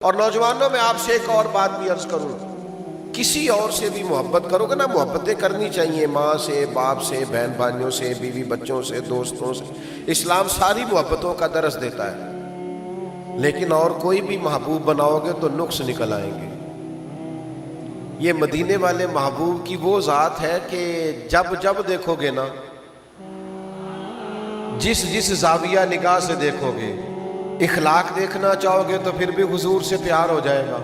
اور نوجوانوں میں آپ سے ایک اور بات بھی عرض کروں، کسی اور سے بھی محبت کرو گے نا، محبتیں کرنی چاہیے، ماں سے، باپ سے، بہن بھائیوں سے، بیوی بچوں سے، دوستوں سے۔ اسلام ساری محبتوں کا درس دیتا ہے، لیکن اور کوئی بھی محبوب بناؤ گے تو نقص نکل آئیں گے۔ یہ مدینے والے محبوب کی وہ ذات ہے کہ جب دیکھو گے نا، جس زاویہ نگاہ سے دیکھو گے، اخلاق دیکھنا چاہو گے تو پھر بھی حضور سے پیار ہو جائے گا،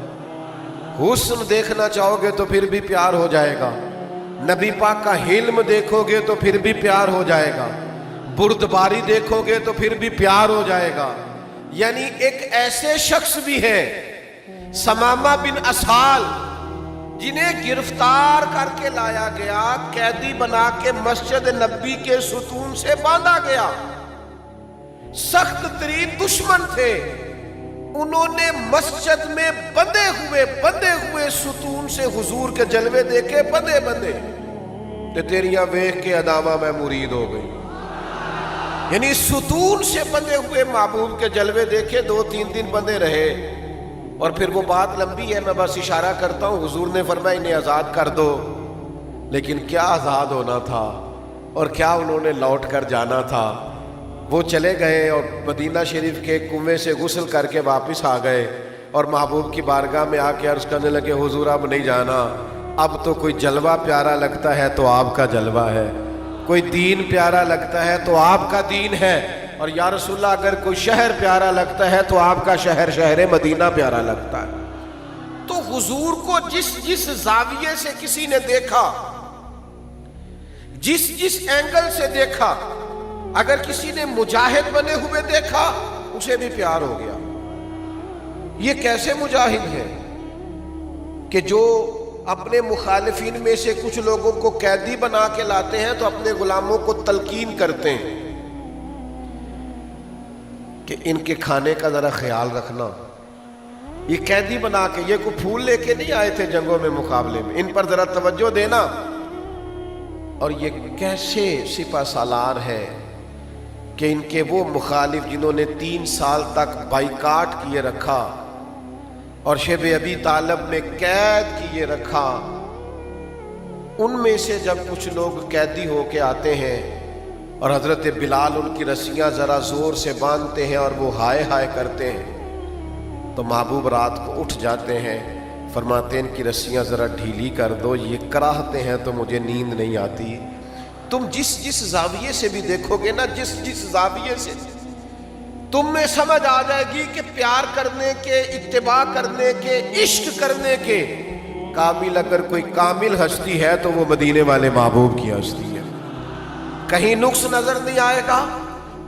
حسن دیکھنا چاہو گے تو پھر بھی پیار ہو جائے گا، نبی پاک کا حلم دیکھو گے تو پھر بھی پیار ہو جائے گا، بردباری دیکھو گے تو پھر بھی پیار ہو جائے گا۔ یعنی ایک ایسے شخص بھی ہیں ثمامہ بن اسال، جنہیں گرفتار کر کے لایا گیا، قیدی بنا کے مسجد نبی کے ستون سے باندھا گیا، سخت ترین دشمن تھے، انہوں نے مسجد میں بندھے ہوئے ستون سے حضور کے جلوے دیکھے، بندھے تے تیریاں ویکھ کے ادامہ میں مرید ہو گئی۔ یعنی ستون سے بندھے ہوئے محبوب کے جلوے دیکھے، 2-3 دن بندھے رہے، اور پھر وہ بات لمبی ہے، میں بس اشارہ کرتا ہوں۔ حضور نے فرمایا انہیں آزاد کر دو، لیکن کیا آزاد ہونا تھا اور کیا انہوں نے لوٹ کر جانا تھا۔ وہ چلے گئے اور مدینہ شریف کے کنویں سے غسل کر کے واپس آ گئے، اور محبوب کی بارگاہ میں آ کے عرض کرنے لگے، حضور اب نہیں جانا، اب تو کوئی جلوہ پیارا لگتا ہے تو آپ کا جلوہ ہے، کوئی دین پیارا لگتا ہے تو آپ کا دین ہے، اور یا رسول اللہ اگر کوئی شہر پیارا لگتا ہے تو آپ کا شہر مدینہ پیارا لگتا ہے۔ تو حضور کو جس زاویے سے کسی نے دیکھا، جس اینگل سے دیکھا، اگر کسی نے مجاہد بنے ہوئے دیکھا اسے بھی پیار ہو گیا۔ یہ کیسے مجاہد ہے کہ جو اپنے مخالفین میں سے کچھ لوگوں کو قیدی بنا کے لاتے ہیں تو اپنے غلاموں کو تلقین کرتے ہیں کہ ان کے کھانے کا ذرا خیال رکھنا۔ یہ قیدی بنا کے، یہ کوئی پھول لے کے نہیں آئے تھے جنگوں میں مقابلے میں، ان پر ذرا توجہ دینا۔ اور یہ کیسے سپہ سالار ہے کہ ان کے وہ مخالف جنہوں نے 3 سال تک بائیکاٹ کیے رکھا اور شب ابی طالب میں قید کیے رکھا، ان میں سے جب کچھ لوگ قیدی ہو کے آتے ہیں اور حضرت بلال ان کی رسیاں ذرا زور سے باندھتے ہیں اور وہ ہائے ہائے کرتے ہیں، تو محبوب رات کو اٹھ جاتے ہیں، فرماتے ہیں ان کی رسیاں ذرا ڈھیلی کر دو، یہ کراہتے ہیں تو مجھے نیند نہیں آتی۔ تم جس زاویے سے بھی دیکھو گے نا، جس زاویے سے تم میں سمجھ آ جائے گی کہ پیار کرنے کے، اتباع کرنے کے، عشق کرنے کے کامل اگر کوئی کامل ہستی ہے تو وہ مدینے والے محبوب کی ہستی ہے۔ کہیں نقص نظر نہیں آئے گا،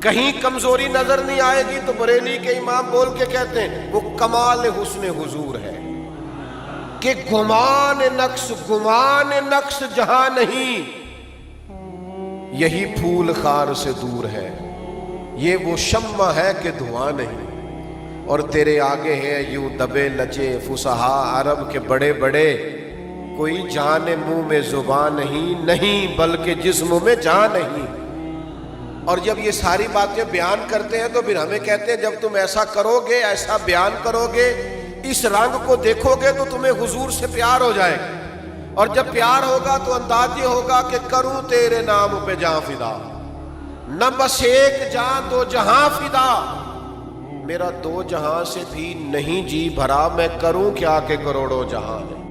کہیں کمزوری نظر نہیں آئے گی، تو بریلی کے امام بول کے کہتے ہیں وہ کمال حسن حضور ہے کہ گمان نقص جہاں نہیں، یہی پھول خار سے دور ہے، یہ وہ شمع ہے کہ دھواں نہیں، اور تیرے آگے ہیں یوں دبے لچے فصحا عرب کے بڑے بڑے، کوئی جان منہ میں زبان نہیں بلکہ جسم میں جان نہیں۔ اور جب یہ ساری باتیں بیان کرتے ہیں تو پھر ہمیں کہتے ہیں جب تم ایسا کرو گے، ایسا بیان کرو گے، اس رنگ کو دیکھو گے تو تمہیں حضور سے پیار ہو جائے گا، اور جب پیار ہوگا تو انداز یہ ہوگا کہ کروں تیرے نام پہ جاں فدا، نہ بس ایک جاں 2 جہاں فدا، میرا 2 جہاں سے بھی نہیں جی بھرا، میں کروں کیا کہ کروڑوں جہاں ہے۔